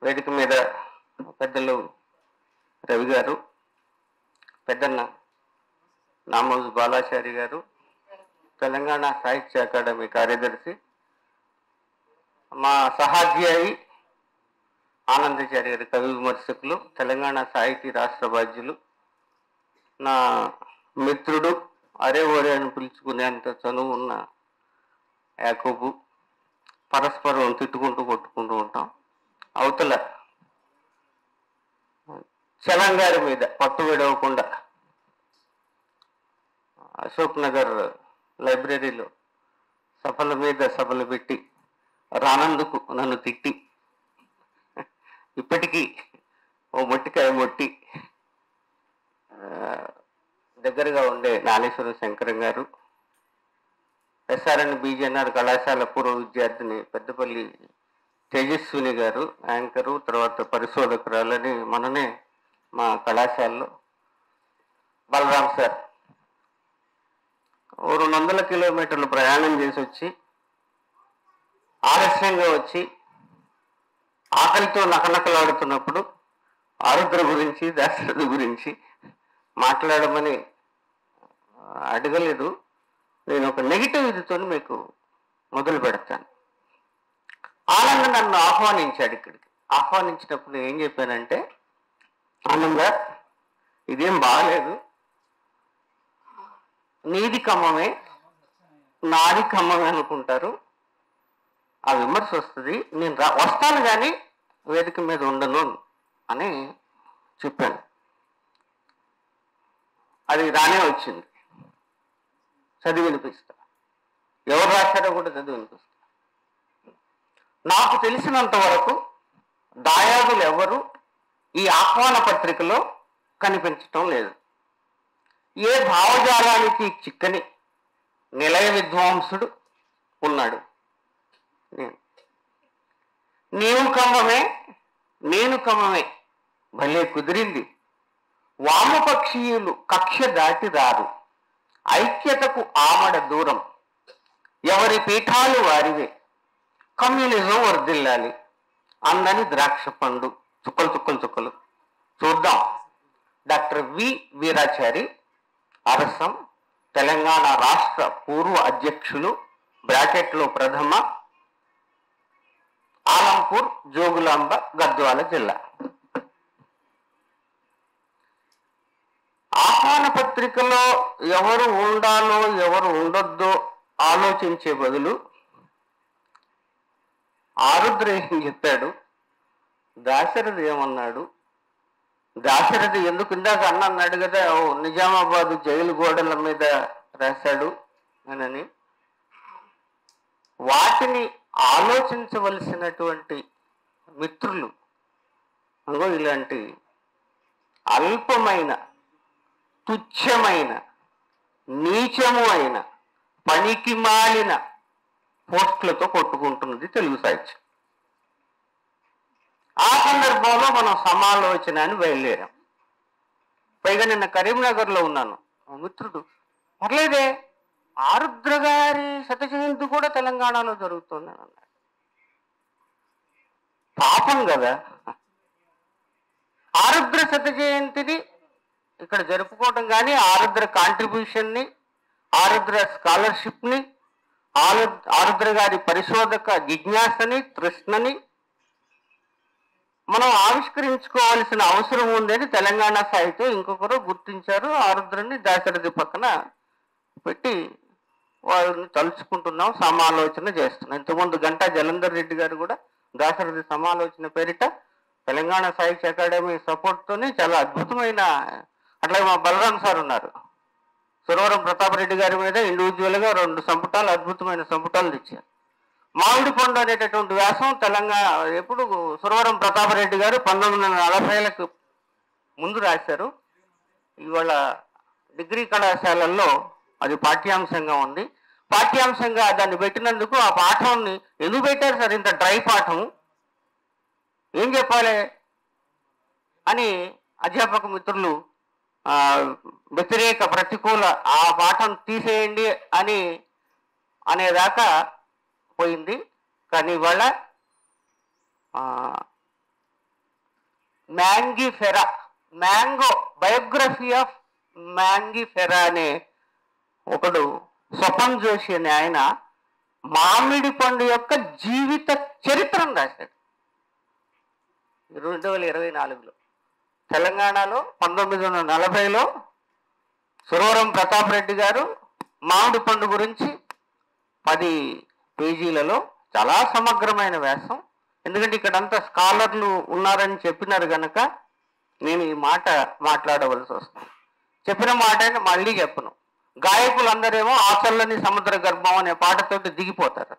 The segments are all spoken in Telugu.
వేదిక మీద పెద్దలు రవి గారు, పెద్దన్న నామోజు బాలాచారి గారు, తెలంగాణ సాహిత్య అకాడమీ కార్యదర్శి, మా సహాధ్యాయి ఆనందచారి గారి కవి విమర్శకులు, తెలంగాణ సాహితీ రాష్ట్ర బాధ్యులు, నా మిత్రుడు అరే ఓరే అని పిలుచుకునేంత చనువు ఉన్న యాకోబు, పరస్పరం తిట్టుకుంటూ కొట్టుకుంటూ ఉంటాం. అవతల చలం గారి మీద పట్టు విడవకుండా అశోక్ నగర్ లైబ్రరీలో సభల మీద సభలు పెట్టి రానందుకు నన్ను తిట్టి ఇప్పటికీ ఓ మొట్టికాయ మొట్టి దగ్గరగా ఉండే నాగేశ్వర శంకరం గారు, ఎస్ఆర్ఎన్ బీజేఎన్ఆర్ కళాశాల పూర్వ విద్యార్థిని పెద్దపల్లి తేజస్విని గారు, యాంకరు, తర్వాత పరిశోధకురాలని మననే మా కళాశాలలో బలరాం సార్ 200 కిలోమీటర్లు ప్రయాణం చేసి వచ్చి ఆలస్యంగా వచ్చి ఆకలితో నకనకలాడుతున్నప్పుడు ఆరుద్ర గురించి దాశరథి గురించి మాట్లాడమని అడగలేదు. నేను ఒక నెగిటివ్ ఇదితో మీకు మొదలు పెడతాను. ఆనంద్ నన్ను ఆహ్వానించాడు. ఇక్కడికి ఆహ్వానించినప్పుడు ఏం చెప్పానంటే, ఆనంద ఇదేం బాగలేదు, నీది ఖమ్మమే నాది ఖమ్మమే అనుకుంటారు, ఆ విమర్శ వస్తుంది, నేను వస్తాను కానీ వేదిక మీద ఉండను అని చెప్పాను. అది రానే వచ్చింది. చదివి వినిపిస్తా, ఎవరు రాశారో కూడా చదివి వినిపిస్తా. నాకు తెలిసినంత వరకు దాయాదులు ఎవరు ఈ ఆహ్వాన పత్రికలో కనిపించటం లేదు. ఏ భావజాలానికి చిక్కని నిలయ విద్వాంసుడు ఉన్నాడు. నీవు ఖమ్మమే నేను ఖమ్మమే, భలే కుదిరింది, వామపక్షీయులు కక్ష దాటి రారు, ఐక్యతకు ఆమడ దూరం, ఎవరి పీఠాలు వారివే, కమ్యూనిజం వర్ధిల్లాలి, అందని ద్రాక్ష పండు, చుక్కలు చుక్కలు చుక్కలు. చూద్దాం. డాక్టర్ వి వీరాచారి, అరసం, తెలంగాణ రాష్ట్ర పూర్వ అధ్యక్షులు, బ్రాకెట్లో ప్రథమ, ఆలంపూర్, జోగులాంబ, గద్వాల జిల్లా. ఆహ్వాన పత్రికలో ఎవరు ఉండాలో ఎవరు ఉండొద్దో ఆలోచించే బదులు ఆరుద్ర ఏం చెప్పాడు, దాశరథి ఏమన్నాడు, దాశరథి ఎందుకు ఇందాక అన్నాడు కదా నిజామాబాదు జైలు గోడల మీద రాశాడు అని, వాటిని ఆలోచించవలసినటువంటి మిత్రులు అంగో ఇలాంటి అల్పమైన, తుచ్చమైన, నీచము అయిన, పనికి మాలిన పోస్టులతో కొట్టుకుంటున్నది తెలుగు సాహిత్యం. ఆ సందర్భంలో మనం సమాలోచన అని బయలుదేరాం. పైగా నిన్న కరీంనగర్లో ఉన్నాను. మిత్రుడు, పర్లేదే ఆరుద్ర గారి శత జయంతి కూడా తెలంగాణలో జరుగుతుందని అన్నాడు. పాపం కదా, ఆరుద్ర శత జయంతిని ఇక్కడ జరుపుకోవటం కానీ, ఆరుద్ర కాంట్రిబ్యూషన్ని, ఆరుద్ర స్కాలర్షిప్ని, ఆరుద్ర గారి పరిశోధక జిజ్ఞాసని, తృష్ణని మనం ఆవిష్కరించుకోవాల్సిన అవసరం ఉందని తెలంగాణ సాహిత్యం ఇంకొకరు గుర్తించారు. ఆరుద్రని దాశరథి పక్కన పెట్టి వాళ్ళని తలుచుకుంటున్నాం, సమాలోచన చేస్తున్నాం. ఇంతకుముందు గంటా జలంధర్ రెడ్డి గారు కూడా దాశరథి సమాలోచన పేరిట తెలంగాణ సాహిత్య అకాడమీ సపోర్ట్తోనే చాలా అద్భుతమైన, అట్లాగే మా బలరాం సార్ ఉన్నారు, సురవరం ప్రతాప్ రెడ్డి గారి మీద ఇండివిజువల్గా 2 సంపుటాలు, అద్భుతమైన సంపుటాలు తెచ్చారు. మామిడి పండు అనేటటువంటి వ్యాసం తెలంగాణ ఎప్పుడు సురవరం ప్రతాప్ రెడ్డి గారు 1940లకు ముందు రాశారు. ఇవాళ డిగ్రీ కళాశాలల్లో అది పాఠ్యాంశంగా ఉంది. పాఠ్యాంశంగా దాన్ని పెట్టినందుకు ఆ పాఠాన్ని ఎందుకు పెట్టారు సార్, ఇంత డ్రై పాఠం ఏం చెప్పాలి అని అధ్యాపక మిత్రులు వ్యతిరేక, ప్రతికూల, ఆ పాఠం తీసేయండి అని అనేదాకా పోయింది. కానీ ఇవాళ Mangifera, mango biography of Mangifera అనే ఒకడు స్వపన్ జోషి అనే ఆయన మామిడి పండు యొక్క జీవిత చరిత్రను రాశాడు 2024లో. తెలంగాణలో 1940లో సురవరం ప్రతాప్ రెడ్డి గారు మామిడి పండు గురించి 10 పేజీలలో చాలా సమగ్రమైన వ్యాసం. ఎందుకంటే ఇక్కడంతా స్కాలర్లు ఉన్నారని చెప్పినారు కనుక నేను ఈ మాట మాట్లాడవలసి వస్తుంది. చెప్పిన మాట మళ్ళీ చెప్పను. గాయకులందరేమో ఆ చల్లని సముద్ర గర్భం అనే పాటతోటి దిగిపోతారు.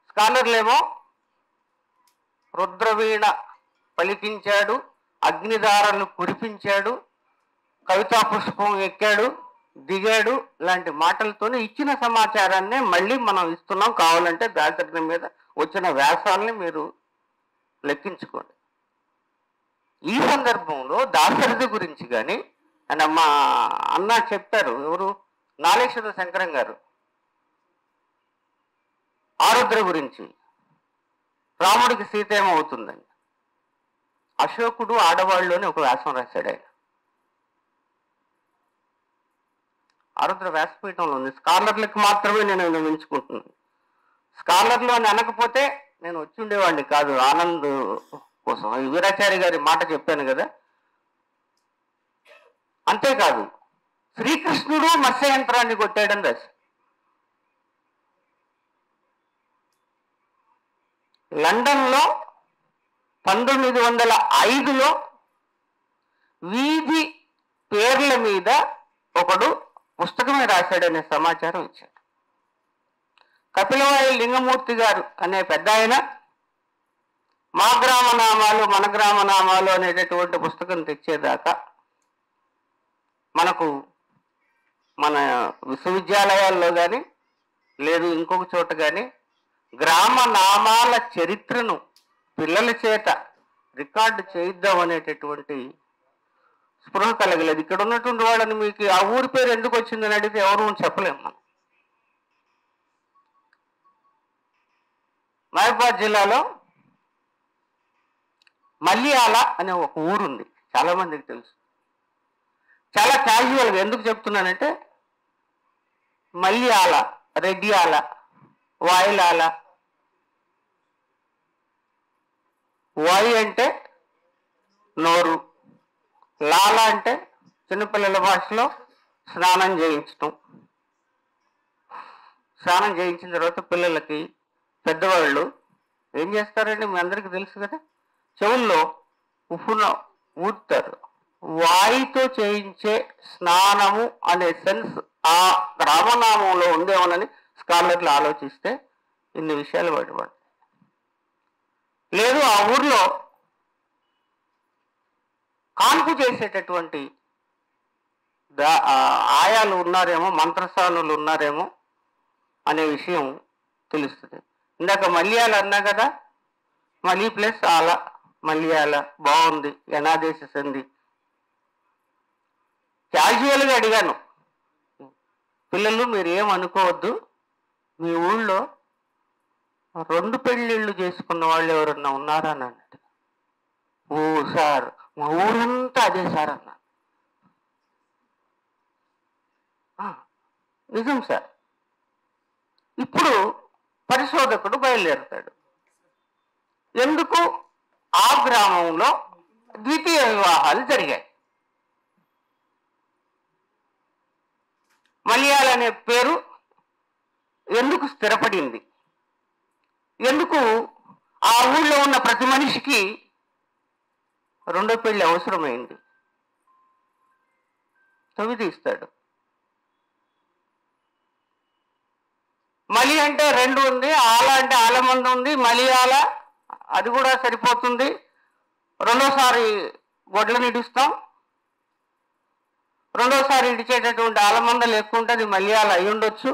స్కాలర్లేమో రుద్రవీణ పలికించాడు, అగ్నిధారలు కురిపించాడు, కవితా పుష్పం ఎక్కాడు, దిగాడు లాంటి మాటలతోనే ఇచ్చిన సమాచారాన్నే మళ్ళీ మనం ఇస్తున్నాం. కావాలంటే దాసరి మీద వచ్చిన వ్యాసాలని మీరు లెక్కించుకోండి. ఈ సందర్భంలో దాశరథి గురించి కానీ అండ్ మా అన్న చెప్పారు, ఎవరు నాలేశ్వర శంకరం గారు, ఆరుద్ర గురించి రాముడికి సీత ఏమవుతుందని. అశోకుడు ఆడవాళ్ళలోని ఒక వ్యాసం రాశాడు ఆయన. ఆరుద్ర వ్యాసపీఠంలో ఉంది. స్కాలర్లకు మాత్రమే నేను వినిపించుకుంటున్నాను. స్కాలర్లో అనకపోతే నేను వచ్చి ఉండేవాడిని కాదు. ఆనంద్ కోసం వీరాచారి గారి మాట చెప్పాను కదా. అంతేకాదు, శ్రీకృష్ణుడు మత్స్య యంత్రాన్ని కొట్టాడని రాసి లండన్లో 1905లో వీధి పేర్ల మీద ఒకడు పుస్తకమే రాశాడనే సమాచారం ఇచ్చాడు. కపిలవాయి లింగమూర్తి గారు అనే పెద్ద ఆయన మా గ్రామ నామాలు మన గ్రామ నామాలు అనేటటువంటి పుస్తకం తెచ్చేదాకా మనకు మన విశ్వవిద్యాలయాల్లో కానీ లేదు ఇంకొక చోట కానీ గ్రామ నామాల చరిత్రను పిల్లల చేత రికార్డు చేయిద్దాం అనేటటువంటి స్పృహ కలగలేదు. ఇక్కడ ఉన్నటువంటి వాళ్ళని మీకు ఆ ఊరి పేరు ఎందుకు వచ్చిందని అడిగితే ఎవరు చెప్పలేము. మనం మహబూబాద్ జిల్లాలో మల్లియాల అనే ఒక ఊరుంది, చాలా మందికి తెలుసు. చాలా క్యాజువల్గా ఎందుకు చెప్తున్నానంటే మల్లియాల, రెడ్డియాల, వాయిలాల. వాయి అంటే నోరు, లాల అంటే చిన్నపిల్లల భాషలో స్నానం చేయించటం. స్నానం చేయించిన తర్వాత పిల్లలకి పెద్దవాళ్ళు ఏం చేస్తారండి మీ అందరికీ తెలుసు కదా, చెవుల్లో ఉప్పున ఊడతారు. వాయితో చేయించే స్నానము అనే సెన్స్ ఆ రామనామంలో ఉందేమోనని స్కాలర్లు ఆలోచిస్తే ఇన్ని విషయాలు బయటపడతాయి. లేదు ఆ ఊర్లో కాన్పు చేసేటటువంటి ఆయాలు ఉన్నారేమో, మంత్రసానులు ఉన్నారేమో అనే విషయం తెలుస్తుంది. ఇందాక మల్లియాల అన్నా కదా, మళ్ళీ ప్లస్ ఆల, మల్లియాల బాగుంది, ఎనాదేశ సంధి. క్యాజువల్గా అడిగాను, పిల్లలు మీరు ఏమనుకోవద్దు, మీ ఊళ్ళో 2 పెళ్ళిళ్ళు చేసుకున్న వాళ్ళు ఎవరన్నా ఉన్నారా అని అన్నట్టు. ఓ సార్ మా ఊరంతా అదే సార్ అన్నా. నిజం సార్. ఇప్పుడు పరిశోధకుడు బయలుదేరుతాడు. ఎందుకు ఆ గ్రామంలో ద్వితీయ వివాహాలు జరిగాయి? మలయాళ అనే పేరు ఎందుకు స్థిరపడింది? ఎందుకు ఆ ఊళ్ళో ఉన్న ప్రతి మనిషికి 2వ పెళ్లి అవసరమైంది? తీస్తాడు. మలి అంటే 2 ఉంది, ఆల అంటే ఆలమంద ఉంది, మలియాల అది కూడా సరిపోతుంది. 2వసారి గొడ్లను ఇడుస్తాం, 2వసారి ఇడిచేటటువంటి ఆలమందలు ఎక్కువ ఉంటుంది, మలియాల అయి ఉండొచ్చు.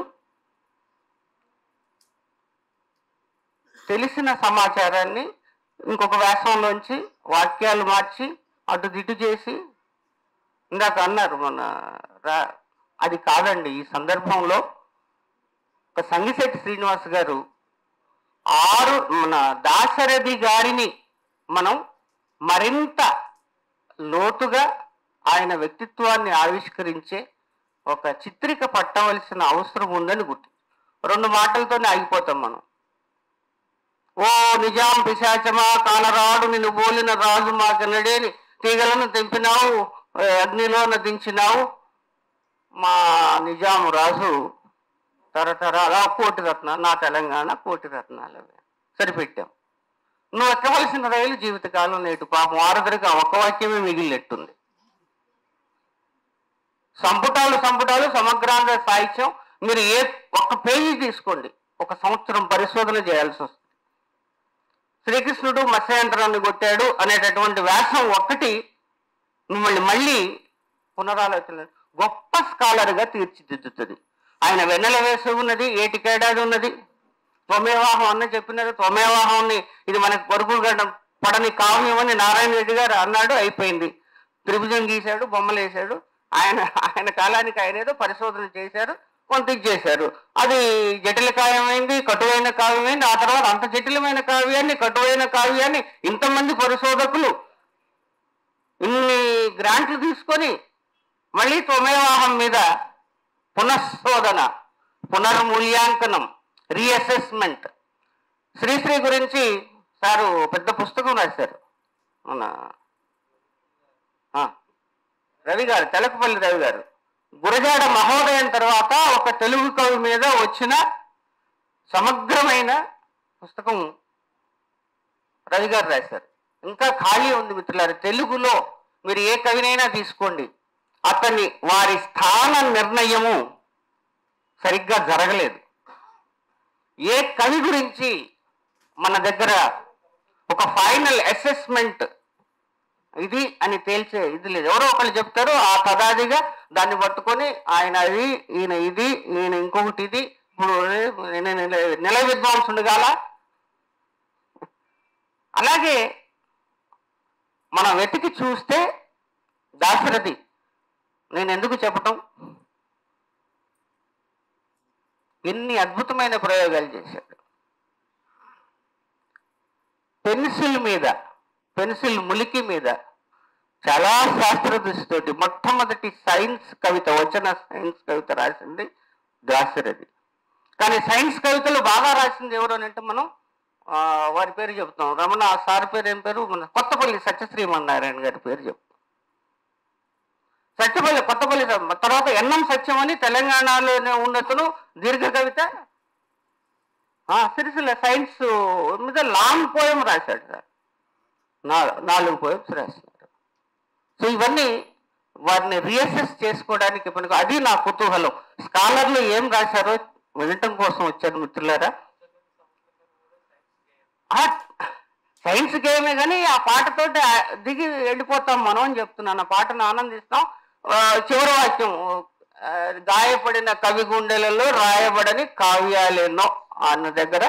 తెలిసిన సమాచారాన్ని ఇంకొక వ్యాసంలోంచి వాక్యాలు మార్చి అటు దిటు చేసి ఇందాక అన్నారు మన అది కాదండి. ఈ సందర్భంలో ఒక సంగిశెట్టి శ్రీనివాస్ గారు మన దాశరథి గారిని మనం మరింత లోతుగా ఆయన వ్యక్తిత్వాన్ని ఆవిష్కరించే ఒక చిత్రిక పట్టవలసిన అవసరం ఉందని గుర్తు. 2 మాటలతోనే ఆగిపోతాం మనం. ఓ నిజాం పిశాచమా కాలరాడు నిన్ను బోలిన రాజు మాకనడేని తీగలను తెంపినావు అగ్నిలోన దించినావు మా నిజాం రాజు తరతరాల కోటి రత్నాలు నా తెలంగాణ కోటి రత్నాలు సరిపెట్టాం. నువ్వు ఎక్కవలసిన రైలు జీవితకాలం నేటు పాపం ఆరుదరికి ఒక వాక్యమే మిగిలినట్టుంది. సంపుటాలు సమగ్రాంధ్ర సాహిత్యం మీరు ఒక్క పేజీ తీసుకోండి, 1 సంవత్సరం పరిశోధన చేయాల్సి వస్తుంది. శ్రీకృష్ణుడు మత్స్యంత్రాన్ని కొట్టాడు అనేటటువంటి వ్యాసం ఒక్కటి మిమ్మల్ని మళ్ళీ పునరాలోచన గొప్ప స్కాలర్గా తీర్చిదిద్దుతుంది. ఆయన వెన్నెల వేసి ఉన్నది, ఏటికేడాది ఉన్నది, త్వమేవాహం అన్న చెప్పినారు. త్వమేవాహంని ఇది మనకు పరుగుగడ్డ పడని కావ్యం అని నారాయణ రెడ్డి గారు అన్నాడు, అయిపోయింది. త్రిభుజం గీశాడు, బొమ్మలు వేశాడు. ఆయన కాలానికి ఆయన ఏదో పరిశోధన చేశారు, కొంత చేశారు. అది జటిల కావ్యమైంది, కటువైన కావ్యమైంది. ఆ తర్వాత అంత జటిలమైన కావ్యాన్ని, కటువైన కావ్యాన్ని ఇంతమంది పరిశోధకులు ఇన్ని గ్రాంట్లు తీసుకొని మళ్ళీ త్వమేవాహం మీద పునఃశోధన, పునర్మూల్యాంకనం, రీఅసెస్మెంట్. శ్రీశ్రీ గురించి సారు పెద్ద పుస్తకం రాశారు మన రవి గారు, తెలకపల్లి రవి గారు. గురజాడ మహోదయం తర్వాత ఒక తెలుగు కవి మీద వచ్చిన సమగ్రమైన పుస్తకం రవి గారు రాశారు. ఇంకా ఖాళీ ఉంది మిత్రులారు. తెలుగులో మీరు ఏ కవినైనా తీసుకోండి, అతని వారి స్థాన నిర్ణయము సరిగ్గా జరగలేదు. ఏ కవి గురించి మన దగ్గర ఒక ఫైనల్ అసెస్మెంట్ ఇది అని తేల్చే ఇది లేదు. ఎవరో ఒకళ్ళు చెప్తారు, ఆ తదాదిగా దాన్ని పట్టుకొని ఆయన అది, ఈయన ఇది, ఈయన ఇంకొకటి ఇది. ఇప్పుడు నిల విద్వాంసుడు కాల. అలాగే మనం వెతికి చూస్తే దాశరథి నేను ఎందుకు చెప్పటం, ఎన్ని అద్భుతమైన ప్రయోగాలు చేశాడు. పెన్సిల్ ములికి మీద చాలా శాస్త్ర దృష్టితోటి మొట్టమొదటి సైన్స్ కవిత, వచన సైన్స్ కవిత రాసింది దాశరథి. కానీ సైన్స్ కవితలు బాగా రాసింది ఎవరు అని అంటే మనం వారి పేరు చెప్తాం. రమణ సార్ పేరు ఏం పేరు, మన కొత్తపల్లి సత్యశ్రీమన్నారాయణ గారి పేరు చెప్తాం. కొత్తపల్లి తర్వాత ఎన్నం సత్యం అని తెలంగాణలోనే ఉన్నతను దీర్ఘ కవిత సిరిసిల్ల సైన్స్ మీద లాంగ్ పోయం రాశాడు సార్. 4 పోయమ్స్ రాసినారు. సో ఇవన్నీ వారిని రీఅసెస్ చేసుకోవడానికి మనకు అది నా కుతూహలం. స్కాలర్లు ఏం రాశారో వినటం కోసం వచ్చారు మిత్రులారా. సైన్స్ గేమే కానీ ఆ పాటతోటి దిగి వెళ్ళిపోతాం మనం అని చెప్తున్నాను. ఆ పాటను ఆనందిస్తాం. చివరి వాక్యం, గాయపడిన కవి గుండెలలో రాయబడని కావ్యాలేనో అన్న దగ్గర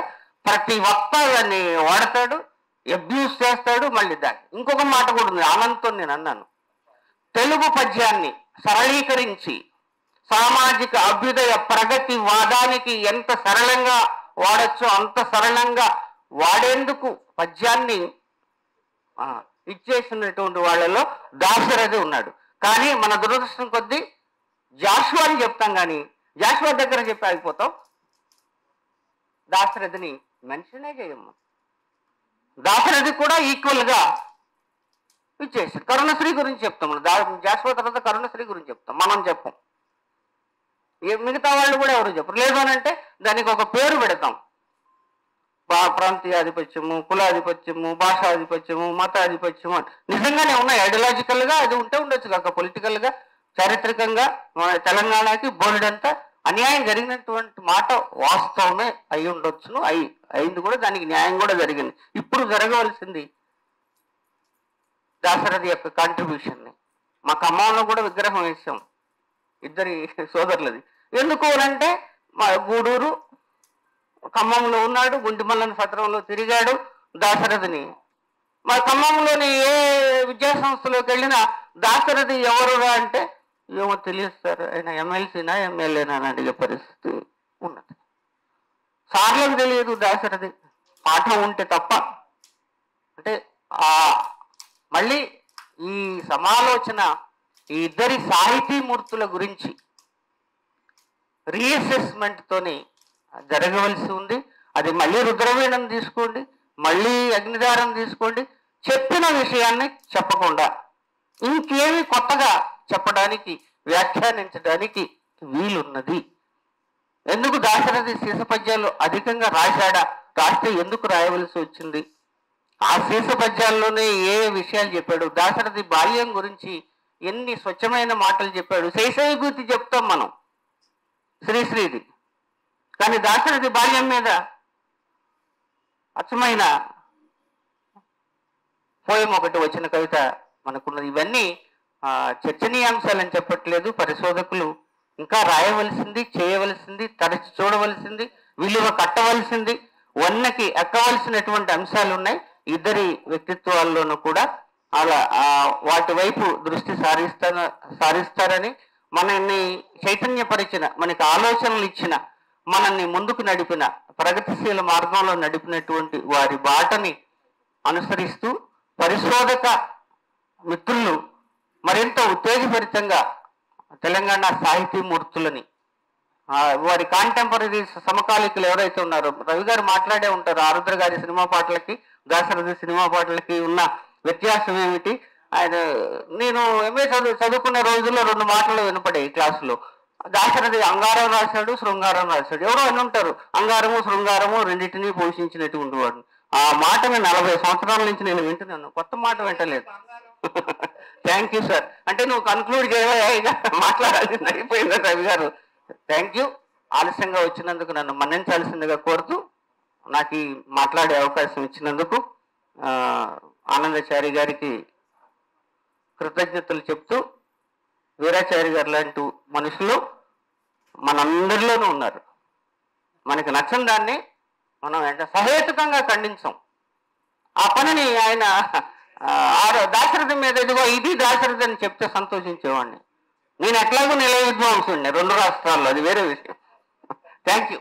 ప్రతి వక్త దాన్ని వాడతాడు, అబ్యూస్ చేస్తాడు. మళ్ళీ దాన్ని ఇంకొక మాట కూడా ఉంది, ఆనందంతో నేను అన్నాను, తెలుగు పద్యాన్ని సరళీకరించి సామాజిక అభ్యుదయ ప్రగతి వాదానికి ఎంత సరళంగా వాడచ్చో అంత సరళంగా వాడేందుకు పద్యాన్ని ఇచ్చేసినటువంటి వాళ్ళలో దాశరథి ఉన్నాడు. కానీ మన దురదృష్టం కొద్దీ జాషువా అని చెప్తాం, కానీ జాషువా దగ్గర చెప్పి ఆగిపోతాం. దాశరథిని మెన్షనే చేయము. దాశరథి కూడా ఈక్వల్గా ఇచ్చేసారు. కరుణశ్రీ గురించి చెప్తాం, జాషువా తర్వాత కరుణశ్రీ గురించి చెప్తాం, మనం చెప్పం. మిగతా వాళ్ళు కూడా ఎవరు చెప్పరు. లేదు అని అంటే దానికి ఒక పేరు పెడతాం, ప్రాంతీయాధిపత్యము, కులాధిపత్యము, భాషాధిపత్యము, మతాధిపత్యము అని. నిజంగానే ఉన్నాయి. ఐడియాలజికల్గా అది ఉండొచ్చు కాక పొలిటికల్గా, చారిత్రకంగా మన తెలంగాణకి బోర్డంతా అన్యాయం జరిగినటువంటి మాట వాస్తవమే అయి ఉండొచ్చును, అయింది కూడా. దానికి న్యాయం కూడా జరిగింది. ఇప్పుడు జరగవలసింది దాశరథి యొక్క కాంట్రిబ్యూషన్ని. మా ఖమ్మంలో కూడా విగ్రహం వేసాం, ఇద్దరి సోదరులది. ఎందుకు అంటే మా గూడూరు ఖమ్మంలో ఉన్నాడు, గుంటిమల్లన సత్రంలో తిరిగాడు దాశరథిని. మా ఖమ్మంలోని ఏ విద్యా సంస్థలోకి వెళ్ళినా దాశరథి ఎవరురా అంటే ఏమో తెలియదు సార్, ఆయన ఎమ్మెల్సీనా ఎమ్మెల్యేనా అని అడిగే పరిస్థితి ఉన్నది. సార్లకు తెలియదు దాశరథి, పాఠం ఉంటే తప్ప. అంటే ఆ సమాలోచన ఈ ఇద్దరి సాహితీమూర్తుల గురించి రీఅసెస్మెంట్ తోని జరగవలసి ఉంది. అది మళ్ళీ రుద్రవీణం తీసుకోండి, మళ్ళీ అగ్నిదారం తీసుకోండి, చెప్పిన విషయాన్ని చెప్పకుండా ఇంకేమి కొత్తగా చెప్పడానికి వ్యాఖ్యానించడానికి వీలున్నది. ఎందుకు దాశరథి శీసపద్యాలు అధికంగా రాశాడా, రాస్తే ఎందుకు రాయవలసి వచ్చింది, ఆ శీసపద్యాల్లోనే ఏ విషయాలు చెప్పాడు, దాశరథి బాల్యం గురించి ఎన్ని స్వచ్ఛమైన మాటలు చెప్పాడు. శైశవిభూతి చెప్తాం మనం శ్రీశ్రీది, కానీ దాశరథి బాల్యం మీద అచ్చమైన పోయం ఒకటి వచ్చిన కవిత మనకున్నది. ఇవన్నీ చర్చనీయాంశాలని చెప్పట్లేదు. పరిశోధకులు ఇంకా రాయవలసింది, చేయవలసింది, తరచి చూడవలసింది, విలువ కట్టవలసింది, వన్నకి ఎక్కవలసినటువంటి అంశాలు ఉన్నాయి. ఇద్దరి వ్యక్తిత్వాల్లోనూ కూడా అలా వాటి వైపు దృష్టి సారిస్తారని, మనల్ని చైతన్యపరిచిన, మనకి ఆలోచనలు ఇచ్చిన, మనల్ని ముందుకు నడిపిన, ప్రగతిశీల మార్గంలో నడిపినటువంటి వారి బాటని అనుసరిస్తూ పరిశోధక మిత్రులు మరింత ఉత్తేజభరితంగా తెలంగాణ సాహితీమూర్తులని, వారి కాంటెంపరీ సమకాలికులు ఎవరైతే ఉన్నారో, రవి గారు మాట్లాడే ఉంటారు ఆరుద్ర గారి సినిమా పాటలకి దాశరథి సినిమా పాటలకి ఉన్న వ్యత్యాసం ఏమిటి. నేను ఎంఏ చదువుకునే రోజుల్లో 2 మాటలు వినపడాయి క్లాసులో. దాశరథి అంగారం రాశాడు, శృంగారం రాశాడు. ఎవరో అని ఉంటారు, అంగారము శృంగారము రెండింటినీ పోషించినటువంటి వాడు. ఆ మాటని 40 సంవత్సరాల నుంచి నేను వింటున్నాను, కొత్త మాట వింటలేదు. Thank you sir. అంటే నువ్వు కన్క్లూడ్ చేయగా మాట్లాడాల్సింది అయిపోయిందా రవి గారు? Thank you. ఆలస్యంగా వచ్చినందుకు నన్ను మన్నించాల్సిందిగా కోరుతూ నాకు ఈ మాట్లాడే అవకాశం ఇచ్చినందుకు ఆనందచారి గారికి కృతజ్ఞతలు చెప్తూ, వీరాచారి గారు లాంటి మనుషులు మనందరిలోనూ ఉన్నారు. మనకి నచ్చని దాన్ని మనం సహేతుకంగా ఖండించాం. ఆ పనిని ఆయన దాశరథి మీద ఇదిగో ఇది దాశరథి అని చెప్తే సంతోషించేవాడిని. నేను ఎట్లాగో నిలయ విద్వాంసుడిని 2 రాష్ట్రాల్లో, అది వేరే విషయం. Thank you.